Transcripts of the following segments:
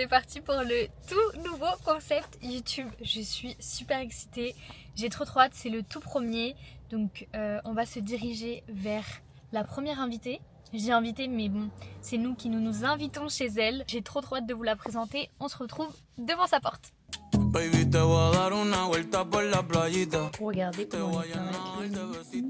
c'est parti pour le tout nouveau concept YouTube. Je suis super excitée, j'ai trop hâte, c'est le tout premier. Donc on va se diriger vers la première invitée. J'ai invité mais bon, c'est nous qui nous invitons chez elle. J'ai trop hâte de vous la présenter, on se retrouve devant sa porte. Pour regarder comment elle est avec.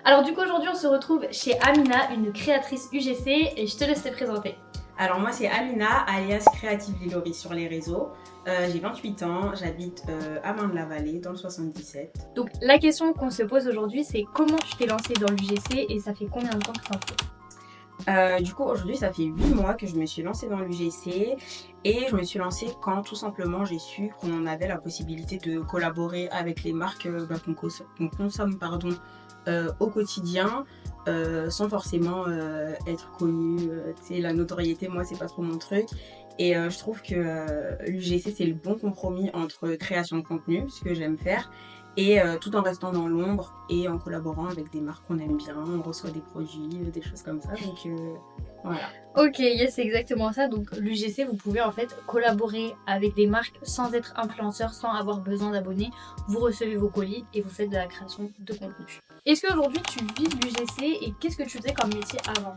Alors du coup aujourd'hui on se retrouve chez Amina, une créatrice UGC, et je te laisse te présenter. Alors moi c'est Amina, alias Creative Lilori sur les réseaux. J'ai 28 ans, j'habite à Marne-la-Vallée dans le 77. Donc la question qu'on se pose aujourd'hui c'est comment tu t'es lancée dans l'UGC et ça fait combien de temps que t'en fais? Du coup aujourd'hui ça fait 8 mois que je me suis lancée dans l'UGC et je me suis lancée quand tout simplement j'ai su qu'on avait la possibilité de collaborer avec les marques qu'on consomme au quotidien. Sans forcément être connue, tu sais, la notoriété, moi c'est pas trop mon truc. Et je trouve que l'UGC c'est le bon compromis entre création de contenu, ce que j'aime faire, et tout en restant dans l'ombre et en collaborant avec des marques qu'on aime bien, on reçoit des produits, des choses comme ça, donc voilà. Ok, yes, c'est exactement ça. Donc l'UGC, vous pouvez en fait collaborer avec des marques sans être influenceur, sans avoir besoin d'abonnés. Vous recevez vos colis et vous faites de la création de contenu. Est-ce qu'aujourd'hui tu vis de l'UGC et qu'est-ce que tu faisais comme métier avant?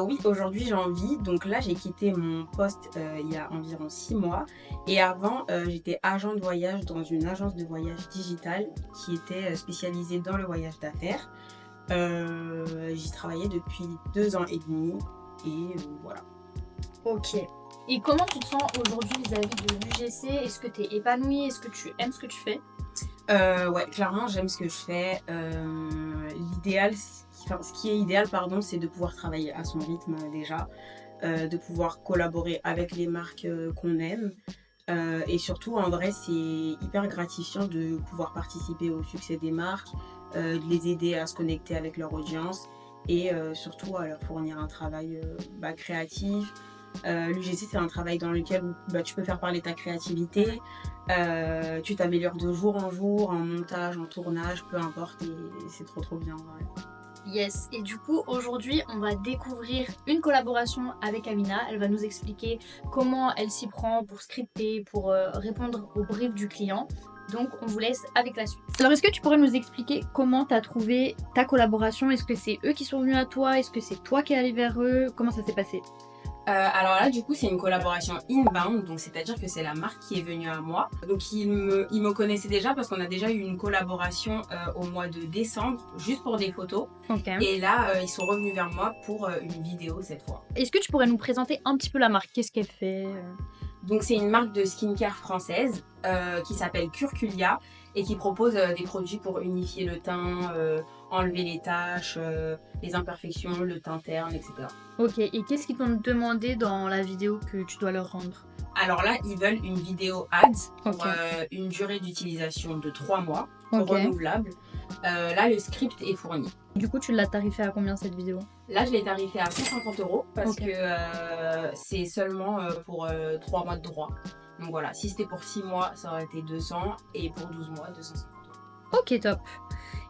Oui, aujourd'hui j'en vis. Donc là, j'ai quitté mon poste il y a environ 6 mois. Et avant, j'étais agent de voyage dans une agence de voyage digitale qui était spécialisée dans le voyage d'affaires. J'y travaillais depuis 2 ans et demi. Et voilà. Ok. Et comment tu te sens aujourd'hui vis-à-vis de l'UGC? Est-ce que tu es épanouie? Est-ce que tu aimes ce que tu fais? Ouais, clairement, j'aime ce que je fais. Ce qui est idéal, c'est de pouvoir travailler à son rythme déjà, de pouvoir collaborer avec les marques qu'on aime. Et surtout, en vrai, c'est hyper gratifiant de pouvoir participer au succès des marques, de les aider à se connecter avec leur audience et surtout à leur fournir un travail créatif. L'UGC c'est un travail dans lequel tu peux faire parler ta créativité, tu t'améliores de jour en jour, en montage, en tournage, peu importe, et c'est trop bien. Ouais. Yes, et du coup aujourd'hui on va découvrir une collaboration avec Amina. Elle va nous expliquer comment elle s'y prend pour scripter, pour répondre aux briefs du client. Donc on vous laisse avec la suite. Alors est-ce que tu pourrais nous expliquer comment tu as trouvé ta collaboration? Est-ce que c'est eux qui sont venus à toi? Est-ce que c'est toi qui es allé vers eux? Comment ça s'est passé? Alors là, du coup, c'est une collaboration inbound, donc c'est-à-dire que c'est la marque qui est venue à moi. Donc ils me connaissaient déjà parce qu'on a déjà eu une collaboration au mois de décembre, juste pour des photos. Ok. Et là, ils sont revenus vers moi pour une vidéo cette fois. Est-ce que tu pourrais nous présenter un petit peu la marque? Qu'est-ce qu'elle fait? Donc c'est une marque de skincare française qui s'appelle Curculia et qui propose des produits pour unifier le teint, enlever les taches, les imperfections, le teint terne, etc. Ok, et qu'est-ce qu'ils t'ont demandé dans la vidéo que tu dois leur rendre? Alors là, ils veulent une vidéo ads pour Ok. une durée d'utilisation de 3 mois, Ok. renouvelable. Là, le script est fourni. Du coup, tu l'as tarifé à combien cette vidéo? Là, je l'ai tarifé à 150 € parce Ok. que c'est seulement pour 3 mois de droit. Donc voilà, si c'était pour 6 mois, ça aurait été 200 et pour 12 mois, 250 €. Ok, top.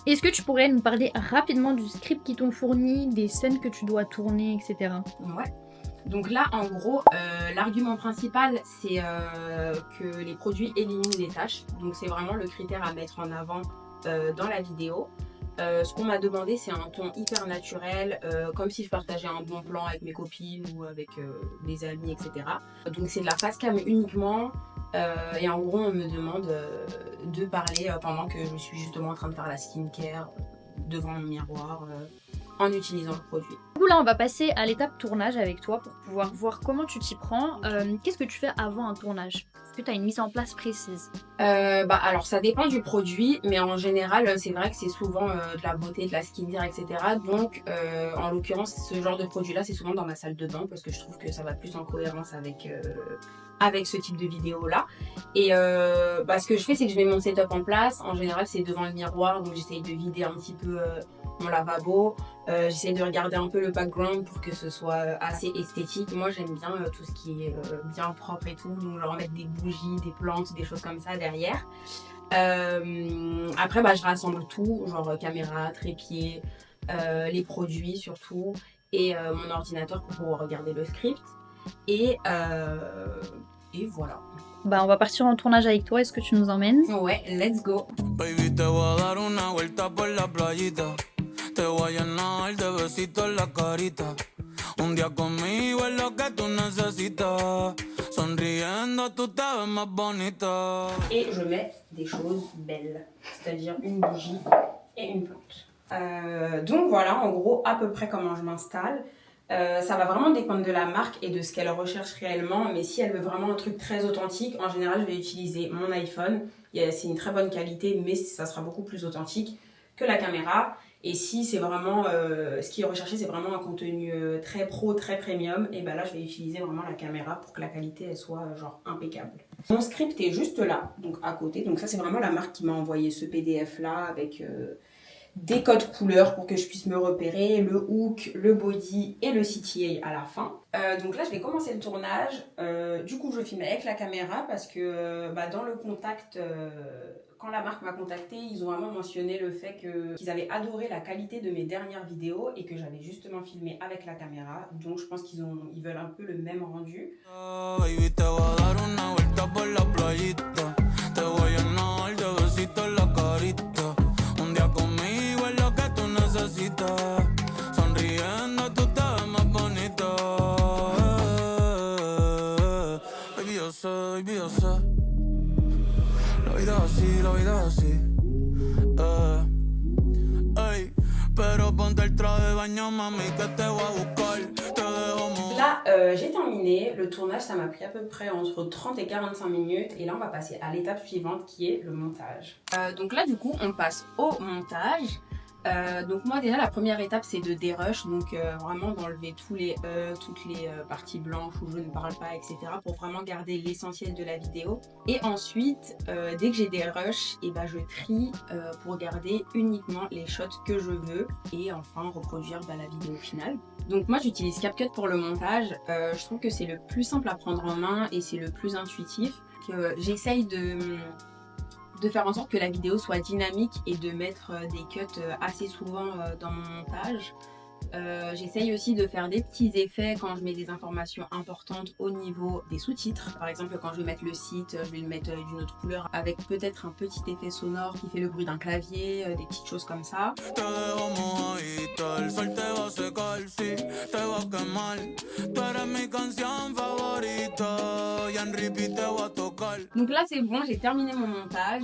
Est-ce que tu pourrais nous parler rapidement du script qu'ils t'ont fourni, des scènes que tu dois tourner, etc. Ouais. Donc là, en gros, l'argument principal, c'est que les produits éliminent les taches. Donc c'est vraiment le critère à mettre en avant dans la vidéo. Ce qu'on m'a demandé, c'est un ton hyper naturel, comme si je partageais un bon plan avec mes copines ou avec des amis, etc. Donc c'est de la face cam uniquement. Et en gros, on me demande de parler pendant que je suis justement en train de faire la skincare devant mon miroir en utilisant le produit. Du coup, là, on va passer à l'étape tournage avec toi pour pouvoir voir comment tu t'y prends. Qu'est-ce que tu fais avant un tournage? Est-ce que tu as une mise en place précise? Alors ça dépend du produit, mais en général c'est vrai que c'est souvent de la beauté, de la skincare, etc. Donc en l'occurrence ce genre de produit là c'est souvent dans ma salle de bain parce que je trouve que ça va plus en cohérence avec ce type de vidéo là. Et ce que je fais c'est que je mets mon setup en place. En général c'est devant le miroir, donc j'essaye de vider un petit peu mon lavabo. J'essaie de regarder un peu le background pour que ce soit assez esthétique. Moi j'aime bien tout ce qui est bien propre et tout, donc genre mettre des bougies, des plantes, des choses comme ça derrière. Après je rassemble tout, genre caméra, trépied, les produits surtout, et mon ordinateur pour pouvoir regarder le script. Et voilà. Bah, on va partir en tournage avec toi. Est-ce que tu nous emmènes? Ouais, let's go. Baby, te voy a dar una vuelta por la playita. Te voy a llenar de besitos la carita. Un día conmigo es lo que tú necesitas. Sonriendo, tú te ves más bonita. Et je mets des choses belles, c'est-à-dire une bougie et une plante. Donc voilà, en gros, à peu près comment je m'installe. Ça va vraiment dépendre de la marque et de ce qu'elle recherche réellement, mais si elle veut vraiment un truc très authentique, en général, je vais utiliser mon iPhone. C'est une très bonne qualité, mais ça sera beaucoup plus authentique que la caméra. Et si c'est vraiment ce qui est recherché, c'est vraiment un contenu très pro, très premium, et ben là je vais utiliser vraiment la caméra pour que la qualité elle soit genre impeccable. Mon script est juste là, donc à côté. Donc ça c'est vraiment la marque qui m'a envoyé ce PDF là avec des codes couleurs pour que je puisse me repérer, le hook, le body et le CTA à la fin. Donc là je vais commencer le tournage. Du coup je filme avec la caméra parce que dans le contact, quand la marque m'a contacté, ils ont vraiment mentionné le fait qu'ils avaient adoré la qualité de mes dernières vidéos et que j'avais justement filmé avec la caméra. Donc je pense qu'ils veulent un peu le même rendu. Baby, te voy a dar una vuelta por la playita. Te voy a llenar de besitos la carita. Un día conmigo es lo que tú necesitas. Sonriendo, tú te ves más bonita. Baby, yo sé. La vida es así. Ey, pero ponte el traje de baño, mami, que te voy a buscar. Te dejo mojar. Là, j'ai terminé. Le tournage, ça m'a pris à peu près entre 30 et 45 minutes. Et là, on va passer à l'étape suivante qui est le montage. Donc là, du coup, on passe au montage. Donc moi déjà la première étape c'est de dérush, donc vraiment d'enlever toutes les parties blanches où je ne parle pas, etc. pour vraiment garder l'essentiel de la vidéo. Et ensuite dès que j'ai des rushs, je trie pour garder uniquement les shots que je veux et enfin reproduire la vidéo finale. Donc moi j'utilise CapCut pour le montage. Je trouve que c'est le plus simple à prendre en main et c'est le plus intuitif. J'essaye de faire en sorte que la vidéo soit dynamique et de mettre des cuts assez souvent dans mon montage. J'essaye aussi de faire des petits effets quand je mets des informations importantes au niveau des sous-titres. Par exemple, quand je vais mettre le site, je vais le mettre d'une autre couleur avec peut-être un petit effet sonore qui fait le bruit d'un clavier, des petites choses comme ça. Donc là c'est bon, j'ai terminé mon montage.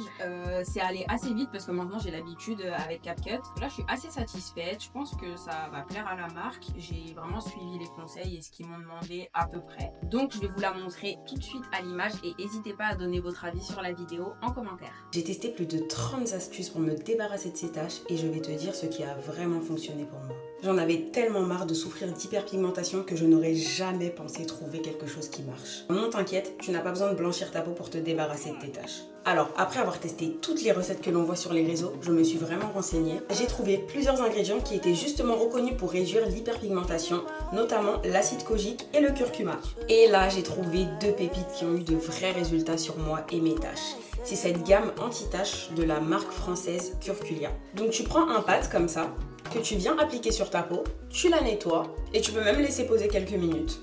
C'est allé assez vite parce que maintenant j'ai l'habitude avec CapCut. Là je suis assez satisfaite, je pense que ça va plaire à la marque. J'ai vraiment suivi les conseils et ce qu'ils m'ont demandé à peu près. Donc je vais vous la montrer tout de suite à l'image et n'hésitez pas à donner votre avis sur la vidéo en commentaire. J'ai testé plus de 30 astuces pour me débarrasser de ces taches et je vais te dire ce qui a vraiment fonctionné pour moi. J'en avais tellement marre de souffrir d'hyperpigmentation que je n'aurais jamais pensé trouver quelque chose qui marche. Non, t'inquiète, tu n'as pas besoin de blanchir ta peau pour te débarrasser de tes taches. Alors, après avoir testé toutes les recettes que l'on voit sur les réseaux, je me suis vraiment renseignée. J'ai trouvé plusieurs ingrédients qui étaient justement reconnus pour réduire l'hyperpigmentation, notamment l'acide kojique et le curcuma. Et là, j'ai trouvé deux pépites qui ont eu de vrais résultats sur moi et mes taches. C'est cette gamme anti-taches de la marque française Curculia. Donc tu prends un pad comme ça, que tu viens appliquer sur ta peau, tu la nettoies et tu peux même laisser poser quelques minutes.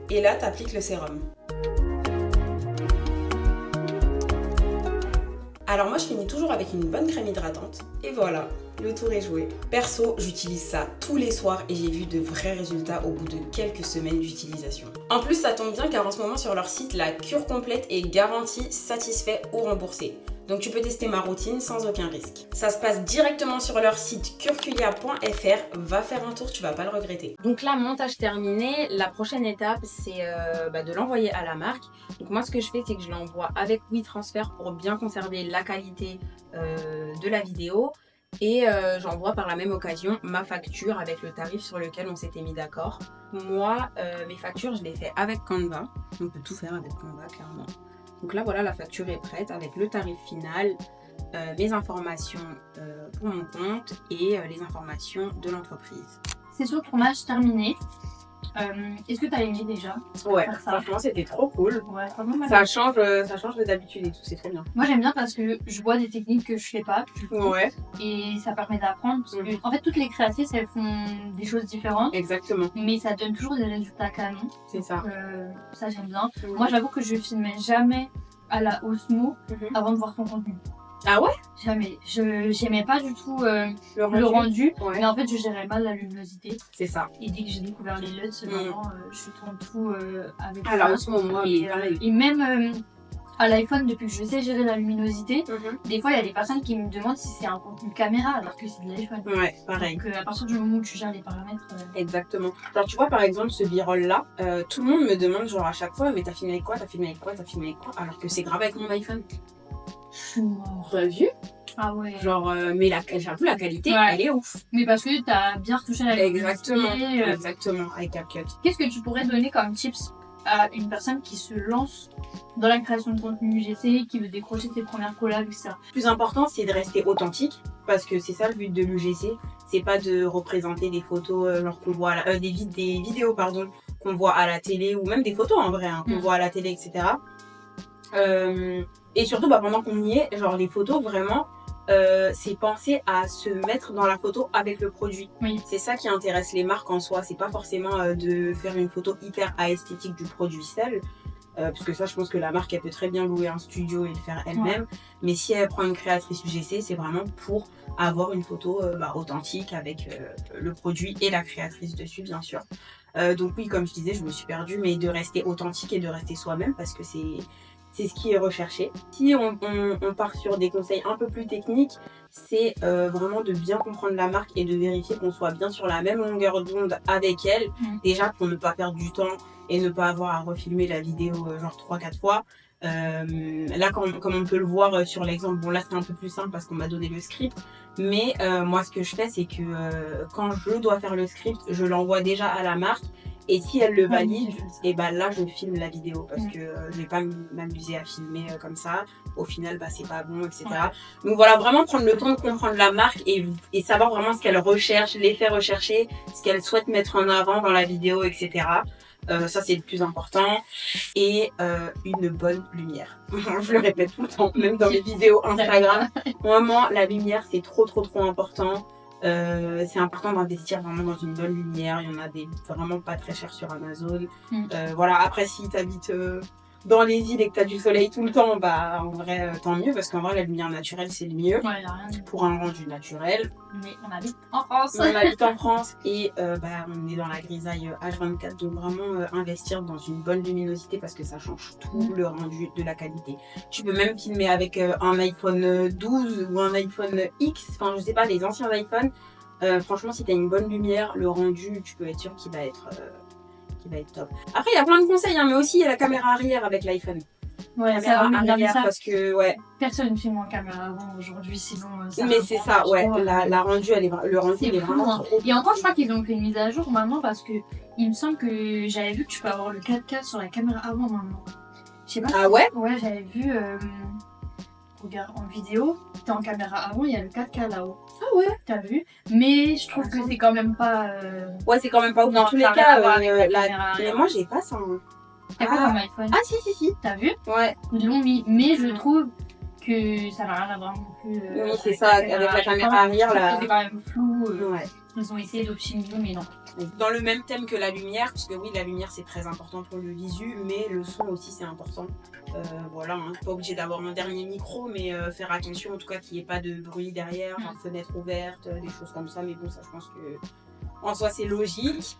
Et là, tu appliques le sérum. Alors moi je finis toujours avec une bonne crème hydratante et voilà, le tour est joué. Perso, j'utilise ça tous les soirs et j'ai vu de vrais résultats au bout de quelques semaines d'utilisation. En plus ça tombe bien car en ce moment sur leur site, la cure complète est garantie, satisfait ou remboursée. Donc tu peux tester ma routine sans aucun risque. Ça se passe directement sur leur site curculia.fr. Va faire un tour, tu vas pas le regretter. Donc là, montage terminé. La prochaine étape, c'est de l'envoyer à la marque. Donc moi, ce que je fais, c'est que je l'envoie avec WeTransfer pour bien conserver la qualité de la vidéo. Et j'envoie par la même occasion ma facture avec le tarif sur lequel on s'était mis d'accord. Moi, mes factures, je les fais avec Canva. On peut tout faire avec Canva, clairement. Donc là, voilà, la facture est prête avec le tarif final, mes informations pour mon compte et les informations de l'entreprise. C'est sur le tournage terminé. Est-ce que t'as aimé déjà Ouais, faire ça? franchement, c'était trop cool. Ouais, franchement, Ça change de d'habitude et tout, c'est trop bien. moi j'aime bien parce que je vois des techniques que je fais pas du coup, Ouais, et ça permet d'apprendre parce que en fait toutes les créatrices elles font des choses différentes, exactement, mais ça donne toujours des résultats canons. c'est ça. Ça j'aime bien. Moi j'avoue que je filmais jamais à la Osmo avant de voir ton contenu. Ah ouais? Jamais. J'aimais pas du tout Le rendu, Ouais. mais en fait je gérais mal la luminosité. C'est ça. Et dès que j'ai découvert les LUTs, maintenant je tourne tout avec Alors, ça. en ce moment, Et, pareil. et même à l'iPhone, depuis que je sais gérer la luminosité, des fois il y a des personnes qui me demandent si c'est un contenu caméra alors que c'est de l'iPhone. Ouais, pareil. Donc à partir du moment où tu gères les paramètres. Exactement. Genre, tu vois, par exemple, ce b-roll là, tout le monde me demande, genre, à chaque fois, mais t'as filmé avec quoi? T'as filmé avec quoi? T'as filmé avec quoi? Alors que c'est grave avec mon iPhone. Je suis mort. T'as vu? Ah ouais. Genre, mais j'avoue, la qualité, Ouais. elle est ouf. Mais parce que t'as bien retouché la luminosité. Exactement. Exactement, avec CapCut. Qu'est-ce que tu pourrais donner comme tips à une personne qui se lance dans la création de contenu UGC, qui veut décrocher ses premières collabs, etc. Le plus important, c'est de rester authentique, parce que c'est ça le but de l'UGC. C'est pas de représenter des photos, genre qu'on voit, des vidéos, pardon, qu'on voit à la télé, ou même des photos en vrai, hein, qu'on voit à la télé, etc. Et surtout, pendant qu'on y est, genre les photos, vraiment, c'est penser à se mettre dans la photo avec le produit. Oui. C'est ça qui intéresse les marques en soi. C'est pas forcément de faire une photo hyper esthétique du produit seul. Parce que ça, je pense que la marque, elle peut très bien louer un studio et le faire elle-même. Ouais. Mais si elle prend une créatrice UGC, c'est vraiment pour avoir une photo authentique avec le produit et la créatrice dessus, bien sûr. Donc oui, comme je disais, je me suis perdue, mais de rester authentique et de rester soi-même, parce que c'est ce qui est recherché. Si on part sur des conseils un peu plus techniques, c'est vraiment de bien comprendre la marque et de vérifier qu'on soit bien sur la même longueur d'onde avec elle. Déjà pour ne pas perdre du temps et ne pas avoir à refilmer la vidéo genre 3-4 fois. Là, comme on peut le voir sur l'exemple, bon là c'est un peu plus simple parce qu'on m'a donné le script. Mais moi ce que je fais, c'est que quand je dois faire le script, je l'envoie déjà à la marque. Et si elle le valide, et là je filme la vidéo parce que je vais pas m'amuser à filmer comme ça. Au final, c'est pas bon, etc. Donc voilà, vraiment prendre le temps de comprendre la marque et savoir vraiment ce qu'elle recherche, l'effet recherché, ce qu'elle souhaite mettre en avant dans la vidéo, etc. Ça c'est le plus important. Et une bonne lumière. Je le répète tout le temps, même dans mes vidéos Instagram. Vraiment, la lumière c'est trop important. C'est important d'investir vraiment dans une bonne lumière. Il y en a des vraiment pas très chers sur Amazon. Voilà, après si tu habites dans les îles et que tu as du soleil tout le temps, en vrai tant mieux, parce qu'en vrai la lumière naturelle c'est le mieux pour un rendu naturel. Mais on habite en France. On habite en France et on est dans la grisaille H24, donc vraiment investir dans une bonne luminosité parce que ça change tout le rendu de la qualité. Tu peux même filmer avec un iPhone 12 ou un iPhone X, enfin je sais pas, les anciens iPhones. Franchement, si tu as une bonne lumière, le rendu, tu peux être sûr qu'il va être top. Après, il y a plein de conseils, mais aussi il y a la caméra arrière avec l'iPhone. Ouais, caméra ça, arrière parce que personne ne filme en caméra avant aujourd'hui, sinon. Mais c'est ça, la rendu, le rendu il est vraiment trop. Et encore, je crois qu'ils ont fait une mise à jour maintenant parce que il me semble que j'avais vu que tu peux avoir le 4K sur la caméra avant maintenant. Je sais pas. Ah ouais? Ouais, j'avais vu. Regarde en vidéo, t'es en caméra avant, il y a le 4K là-haut. Ah ouais? T'as vu? Mais je trouve que c'est quand même pas. Ouais, c'est quand même pas ouf. Dans tous les cas, mais moi j'ai pas ça. T'as pas comme iPhone? Ah si. T'as vu? Ouais. Ils l'ont mis, mais je trouve que ça n'a rien à voir non plus. Oui, c'est ça, avec la caméra arrière là. C'est quand même flou. Ouais. Ils ont essayé d'optimiser, mais non. Dans le même thème que la lumière, parce que oui, la lumière c'est très important pour le visu, mais le son aussi c'est important. Voilà, pas obligé d'avoir un dernier micro, mais faire attention en tout cas qu'il n'y ait pas de bruit derrière, fenêtre ouverte, des choses comme ça. Mais bon, ça je pense que en soi c'est logique.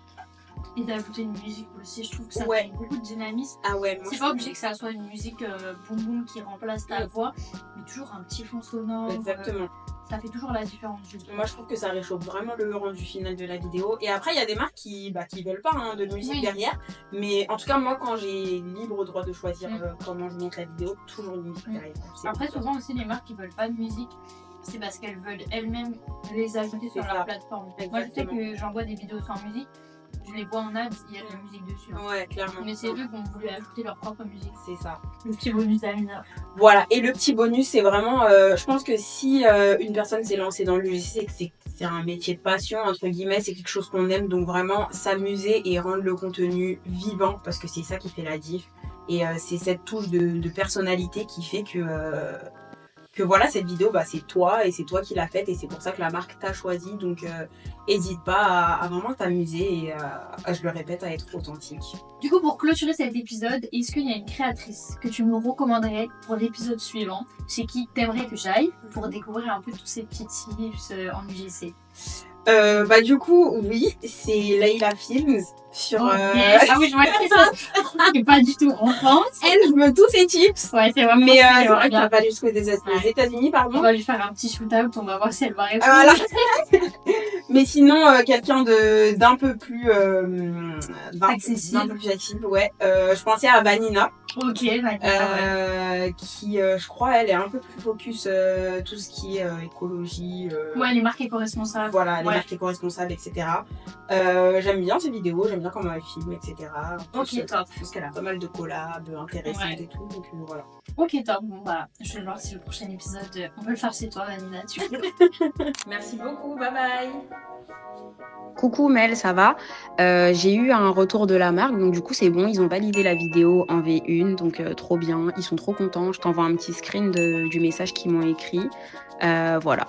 Et d'ajouter une musique aussi, je trouve que ça fait beaucoup de dynamisme. Ah ouais, moi c'est pas obligé que ça soit une musique boum boum qui remplace ta voix, mais toujours un petit fond sonore. Exactement. Ça fait toujours la différence. Moi je trouve que ça réchauffe vraiment le rendu final de la vidéo. Et après il y a des marques qui veulent pas de musique derrière. Mais en tout cas moi quand j'ai libre droit de choisir comment je monte la vidéo, toujours une musique derrière. Après souvent aussi les marques qui veulent pas de musique, c'est parce qu'elles veulent elles-mêmes les ajouter sur leur plateforme. Moi je sais que j'envoie des vidéos sans musique. Je les vois en ads, il y a de la musique dessus. Ouais, clairement. Mais c'est eux qui ont voulu ajouter leur propre musique. C'est ça. Le petit bonus d'Amina. Voilà, et le petit bonus, c'est vraiment, je pense que si une personne s'est lancée dans le logiciel, c'est un métier de passion, entre guillemets, c'est quelque chose qu'on aime, donc vraiment s'amuser et rendre le contenu vivant, parce que c'est ça qui fait la diff. Et c'est cette touche de personnalité qui fait que voilà, cette vidéo, bah, c'est toi et c'est toi qui l'as faite et c'est pour ça que la marque t'a choisi. Donc, hésite pas à vraiment t'amuser et je le répète, à être authentique. Du coup, pour clôturer cet épisode, est-ce qu'il y a une créatrice que tu me recommanderais pour l'épisode suivant, chez qui t'aimerais que j'aille pour découvrir un peu tous ces petits tips en UGC? Bah du coup, oui, c'est Layla Films sur... Ah oui, je vois que ça. C'est pas du tout en France. Elle, je veux tous ses tips. Ouais, c'est vraiment. Mais c'est vrai qu'elle n'a pas jusqu'aux États-Unis, pardon. On va lui faire un petit shoot-out, on va voir si elle va répondre. Voilà. Mais sinon, quelqu'un d'un peu plus... accessible. D'un peu plus accessible, ouais. Je pensais à Vanina. Ok, Vanina, qui, je crois, elle est un peu plus focus tout ce qui est écologie. Ouais, les marques éco-responsables. Voilà, les marques éco-responsables, etc. J'aime bien ses vidéos, j'aime bien comment elle filme, etc. Ok, top. Je pense qu'elle a pas mal de collabs intéressantes et tout, donc voilà. Ok, top. Bon, bah, je vais voir si le prochain épisode, on peut le faire chez toi, Vanina. Merci beaucoup, bye bye. Coucou Mel, ça va? J'ai eu un retour de la marque, donc du coup c'est bon, ils ont validé la vidéo en V1, donc trop bien, ils sont trop contents. Je t'envoie un petit screen du message qu'ils m'ont écrit. Voilà.